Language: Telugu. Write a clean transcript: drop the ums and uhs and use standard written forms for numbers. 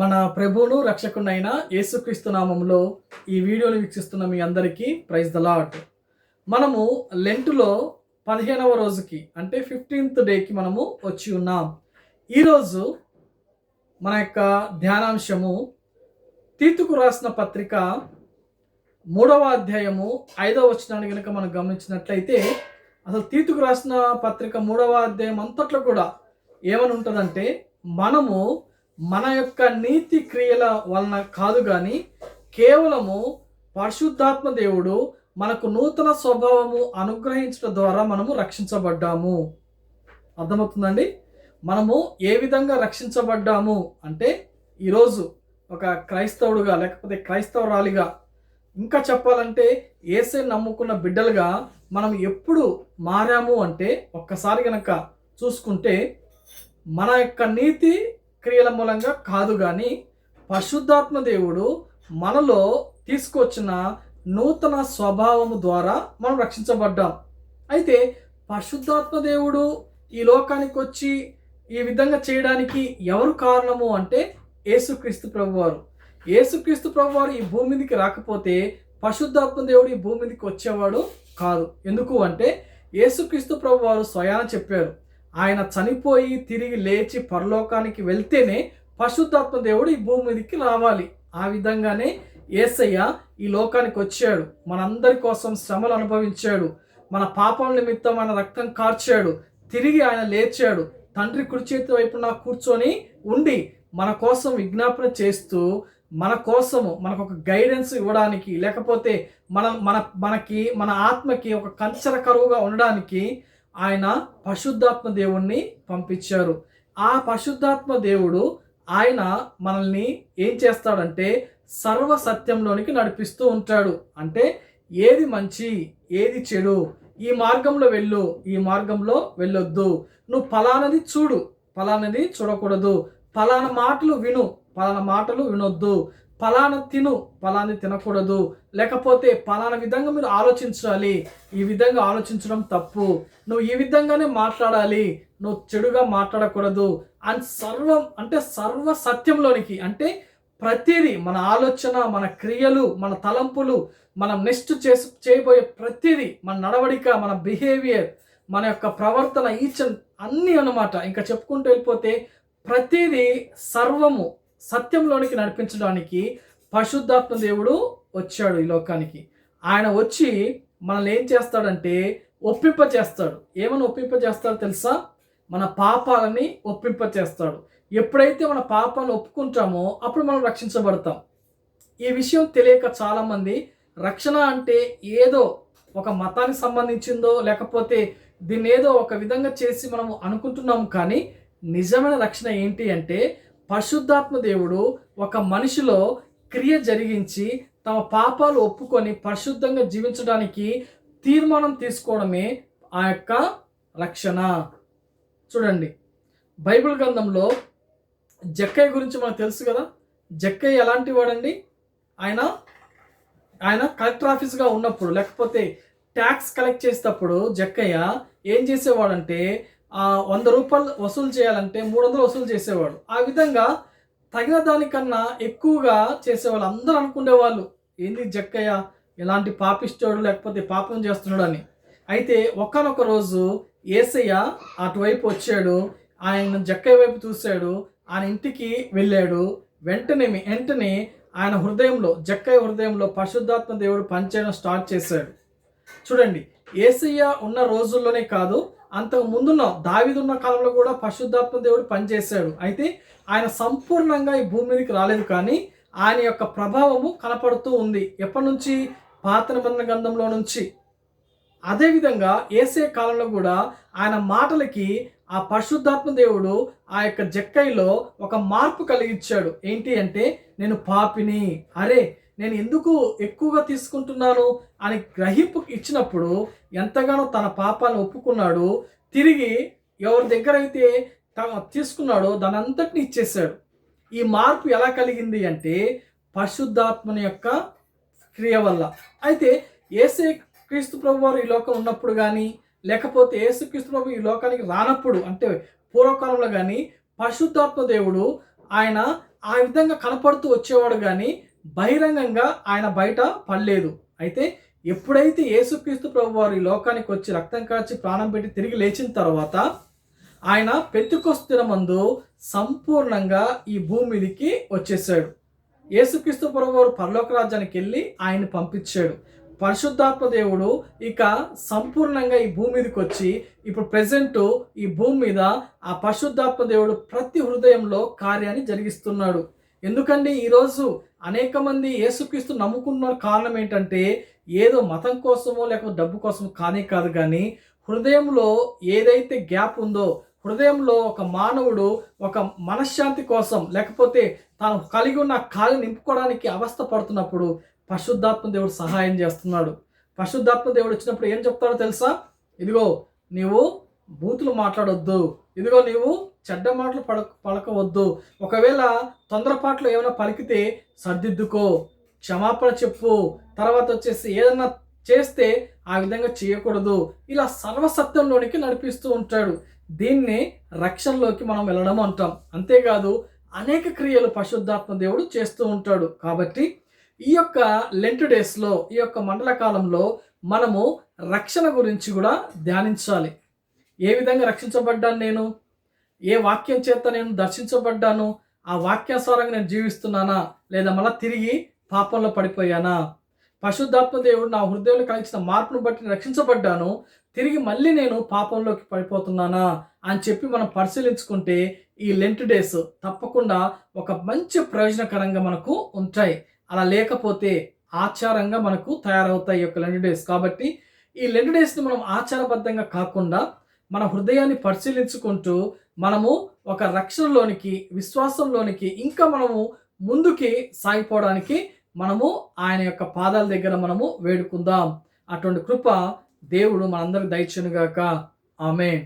మన ప్రభువును రక్షకునైన యేసుక్రీస్తు నామములో ఈ వీడియోని వీక్షిస్తున్న మీ అందరికీ ప్రైజ్ ద లార్డ్. మనము లెంటులో 15వ రోజుకి అంటే 15th డేకి మనము వచ్చి ఉన్నాం. ఈరోజు మన యొక్క ధ్యానాంశము తీతుకు రాసిన పత్రిక 3వ అధ్యాయము 5వ వచనాన్ని కనుక మనం గమనించినట్లయితే, అసలు తీతుకు రాసిన పత్రిక 3వ అధ్యాయం అంతట్లో కూడా ఏమని ఉంటుందంటే, మనము మన యొక్క నీతి క్రియల వలన కాదు కానీ కేవలము పరిశుద్ధాత్మ దేవుడు మనకు నూతన స్వభావము అనుగ్రహించడం ద్వారా మనము రక్షించబడ్డాము. అర్థమవుతుందండి? మనము ఏ విధంగా రక్షించబడ్డాము అంటే, ఈరోజు ఒక క్రైస్తవుడుగా లేకపోతే క్రైస్తవురాలిగా, ఇంకా చెప్పాలంటే యేసుని నమ్ముకున్న బిడ్డలుగా మనం ఎప్పుడు మారాము అంటే, ఒక్కసారి కనుక చూసుకుంటే మన యొక్క నీతి క్రియల మూలంగా కాదు కానీ పరిశుద్ధాత్మ దేవుడు మనలో తీసుకొచ్చిన నూతన స్వభావము ద్వారా మనం రక్షించబడ్డాం. అయితే పరిశుద్ధాత్మ దేవుడు ఈ లోకానికి వచ్చి ఈ విధంగా చేయడానికి ఎవరు కారణము అంటే యేసుక్రీస్తు ప్రభువారు. యేసుక్రీస్తు ప్రభువారు ఈ భూమి మీదకి రాకపోతే పరిశుద్ధాత్మ దేవుడు ఈ భూమి మీదకి వచ్చేవాడు కాదు. ఎందుకు అంటే యేసుక్రీస్తు ప్రభువారు స్వయాన చెప్పారు, ఆయన చనిపోయి తిరిగి లేచి పరలోకానికి వెళ్తేనే పరిశుద్ధాత్మ దేవుడు ఈ భూమి మీదకి రావాలి. ఆ విధంగానే యేసయ్య ఈ లోకానికి వచ్చాడు, మనందరి కోసం శ్రమలు అనుభవించాడు, మన పాపం నిమిత్తం ఆయన రక్తం కార్చాడు, తిరిగి ఆయన లేచాడు, తండ్రి కుడి చేతి వైపున కూర్చొని ఉండి మన కోసం విజ్ఞాపన చేస్తూ మన కోసము మనకు ఒక గైడెన్స్ ఇవ్వడానికి, లేకపోతే మన ఆత్మకి ఒక కంచర కరువుగా ఉండడానికి ఆయన పరిశుద్ధాత్మ దేవుణ్ణి పంపించారు. ఆ పరిశుద్ధాత్మ దేవుడు ఆయన మనల్ని ఏం చేస్తాడంటే సర్వ సత్యంలోనికి నడిపిస్తూ ఉంటాడు. అంటే ఏది మంచి ఏది చెడు, ఈ మార్గంలో వెళ్ళు, ఈ మార్గంలో వెళ్ళొద్దు, నువ్వు ఫలానది చూడు, ఫలానది చూడకూడదు, ఫలానా మాటలు విను, ఫలానా మాటలు వినొద్దు, ఫలానా తిను, ఫలాని తినకూడదు, లేకపోతే ఫలానా విధంగా మీరు ఆలోచించాలి, ఈ విధంగా ఆలోచించడం తప్పు, నువ్వు ఈ విధంగానే మాట్లాడాలి, నువ్వు చెడుగా మాట్లాడకూడదు అని సర్వ సత్యంలోనికి, అంటే ప్రతిదీ మన ఆలోచన, మన క్రియలు, మన తలంపులు, మనం నెక్స్ట్ చేయబోయే ప్రతిదీ, మన నడవడిక, మన బిహేవియర్, మన యొక్క ప్రవర్తన, అన్నీ అన్నమాట. ఇంకా చెప్పుకుంటూ వెళ్ళిపోతే ప్రతిదీ సర్వము సత్యంలోనికి నడిపించడానికి పరిశుద్ధాత్మ దేవుడు వచ్చాడు ఈ లోకానికి. ఆయన వచ్చి మనల్ని ఏం చేస్తాడంటే ఒప్పింపచేస్తాడు. ఏమని ఒప్పింపచేస్తాడో తెలుసా? మన పాపాలని ఒప్పింపచేస్తాడు. ఎప్పుడైతే మన పాపాలను ఒప్పుకుంటామో అప్పుడు మనం రక్షించబడతాం. ఈ విషయం తెలియక చాలామంది రక్షణ అంటే ఏదో ఒక మతానికి సంబంధించిందో, లేకపోతే దీన్ని ఏదో ఒక విధంగా చేసి మనము అనుకుంటున్నాం. కానీ నిజమైన రక్షణ ఏంటి అంటే పరిశుద్ధాత్మ దేవుడు ఒక మనిషిలో క్రియ జరిగించి తమ పాపాలు ఒప్పుకొని పరిశుద్ధంగా జీవించడానికి తీర్మానం తీసుకోవడమే ఆ యొక్క రక్షణ. చూడండి, బైబిల్ గ్రంథంలో జక్కయ్య గురించి మనకు తెలుసు కదా. జక్కయ్య ఎలాంటి వాడండి? ఆయన కలెక్టర్ ఆఫీస్గా ఉన్నప్పుడు, లేకపోతే ట్యాక్స్ కలెక్ట్ చేసేటప్పుడు జక్కయ్య ఏం చేసేవాడంటే 100 రూపాయలు వసూలు చేయాలంటే 300 వసూలు చేసేవాడు. ఆ విధంగా తగిన దానికన్నా ఎక్కువగా చేసేవాళ్ళు. అందరూ అనుకునేవాళ్ళు, ఏంది జక్కయ్య ఎలాంటి పాపిస్తాడు, లేకపోతే పాపం చేస్తున్నాడు అని. అయితే ఒకానొక రోజు యేసయ్య అటువైపు వచ్చాడు, ఆయన జక్కయ్య వైపు చూశాడు, ఆయన ఇంటికి వెళ్ళాడు. వెంటనే ఆయన హృదయంలో, జక్కయ్య హృదయంలో పరిశుద్ధాత్మ దేవుడు పనిచేయడం స్టార్ట్ చేశాడు. చూడండి, యేసయ్య ఉన్న రోజుల్లోనే కాదు, అంతకు ముందున్న దావీదున్న కాలంలో కూడా పరిశుద్ధాత్మ దేవుడు పనిచేశాడు. అయితే ఆయన సంపూర్ణంగా ఈ భూమి మీదకి రాలేదు, కానీ ఆయన యొక్క ప్రభావము కనపడుతూ ఉంది. ఎప్పటి నుంచి? పాత నిబంధన గ్రంథంలో నుంచి. అదేవిధంగా యేసయ్య కాలంలో కూడా ఆయన మాటలకి ఆ పరిశుద్ధాత్మ దేవుడు ఆ యొక్క జక్కయ్యలో ఒక మార్పు కలిగించాడు. ఏంటి అంటే, నేను పాపిని, అరే నేను ఎందుకు ఎక్కువగా తీసుకుంటున్నాను అని గ్రహింపు ఇచ్చినప్పుడు ఎంతగానో తన పాపాలను ఒప్పుకున్నాడు. తిరిగి ఎవరి దగ్గర అయితే తీసుకున్నాడో దాని అంతటిని ఇచ్చేశాడు. ఈ మార్పు ఎలా కలిగింది అంటే పరిశుద్ధాత్మని యొక్క క్రియ వల్ల. అయితే యేసుక్రీస్తు ప్రభువారు ఈ లోకం ఉన్నప్పుడు కానీ, లేకపోతే యేసుక్రీస్తు ప్రభు ఈ లోకానికి రానప్పుడు, అంటే పూర్వకాలంలో కానీ పరిశుద్ధాత్మ దేవుడు ఆయన ఆ విధంగా కనపడుతూ వచ్చేవాడు కానీ బహిరంగంగా ఆయన బయట పడలేదు. అయితే ఎప్పుడైతే యేసుక్రీస్తు ప్రభువారు ఈ లోకానికి వచ్చి రక్తం కార్చి ప్రాణం పెట్టి తిరిగి లేచిన తర్వాత ఆయన పెంతెకొస్తు దినమందు సంపూర్ణంగా ఈ భూమి మీదకి వచ్చేసాడు. యేసుక్రీస్తు ప్రభువారు పరలోక రాజ్యానికి వెళ్ళి ఆయన్ని పంపించాడు. పరిశుద్ధాత్మ దేవుడు ఇక సంపూర్ణంగా ఈ భూమి మీదకి వచ్చి ఇప్పుడు ప్రెజెంట్ ఈ భూమి మీద ఆ పరిశుద్ధాత్మ దేవుడు ప్రతి హృదయంలో కార్యాన్ని జరిగిస్తున్నాడు. ఎందుకండి ఈరోజు అనేక మంది యేసుక్రీస్తు నమ్ముకున్న కారణం ఏంటంటే ఏదో మతం కోసమో లేకపోతే డబ్బు కోసమో కానే కాదు, కానీ హృదయంలో ఏదైతే గ్యాప్ ఉందో, హృదయంలో ఒక మానవుడు ఒక మనశ్శాంతి కోసం లేకపోతే తాను కలిగి ఉన్న ఖాళీ నింపుకోవడానికి అవస్థ పడుతున్నప్పుడు పరిశుద్ధాత్మ దేవుడు సహాయం చేస్తున్నాడు. పరిశుద్ధాత్మ దేవుడు వచ్చినప్పుడు ఏం చెప్తాడో తెలుసా? ఇదిగో నీవు బూతులు మాట్లాడొద్దు, ఇదిగో నీవు చెడ్డ మాటలు పలకవద్దు, ఒకవేళ తొందరపాట్లు ఏమైనా పలికితే సర్దిద్దుకో, క్షమాపణ చెప్పు, తర్వాత వచ్చేసి ఏదన్నా చేస్తే ఆ విధంగా చేయకూడదు, ఇలా సర్వసత్యంలోనికి నడిపిస్తూ ఉంటాడు. దీన్ని రక్షణలోకి మనం వెళ్ళడం అంటాం. అంతేకాదు అనేక క్రియలు పరిశుద్ధాత్మ దేవుడు చేస్తూ ఉంటాడు. కాబట్టి ఈ యొక్క లెంట్ డేస్లో, ఈ యొక్క మండల కాలంలో మనము రక్షణ గురించి కూడా ధ్యానించాలి. ఏ విధంగా రక్షించబడ్డాను నేను, ఏ వాక్యం చేత నేను దర్శించబడ్డాను, ఆ వాక్యానుసారంగా నేను జీవిస్తున్నానా లేదా మళ్ళీ తిరిగి పాపంలో పడిపోయానా, పరిశుద్ధాత్మ దేవుడు నా హృదయంలో కలిగించిన మార్పును బట్టి రక్షించబడ్డాను, తిరిగి మళ్ళీ నేను పాపంలోకి పడిపోతున్నానా అని చెప్పి మనం పరిశీలించుకుంటే ఈ లెంట్ డేస్ తప్పకుండా ఒక మంచి ప్రయోజనకరంగా మనకు ఉంటాయి. అలా లేకపోతే ఆచారంగా మనకు తయారవుతాయి ఈ యొక్క లెంట్ డేస్. కాబట్టి ఈ లెంట్ డేస్ని మనం ఆచారబద్ధంగా కాకుండా మన హృదయాన్ని పరిశీలించుకుంటూ మనము ఒక రక్షణలోనికి, విశ్వాసంలోనికి ఇంకా మనము ముందుకి సాగిపోవడానికి మనము ఆయన యొక్క పాదాల దగ్గర మనము వేడుకుందాం. అటువంటి కృప దేవుడు మనందరికి దయచేయునుగాక. ఆమేన్.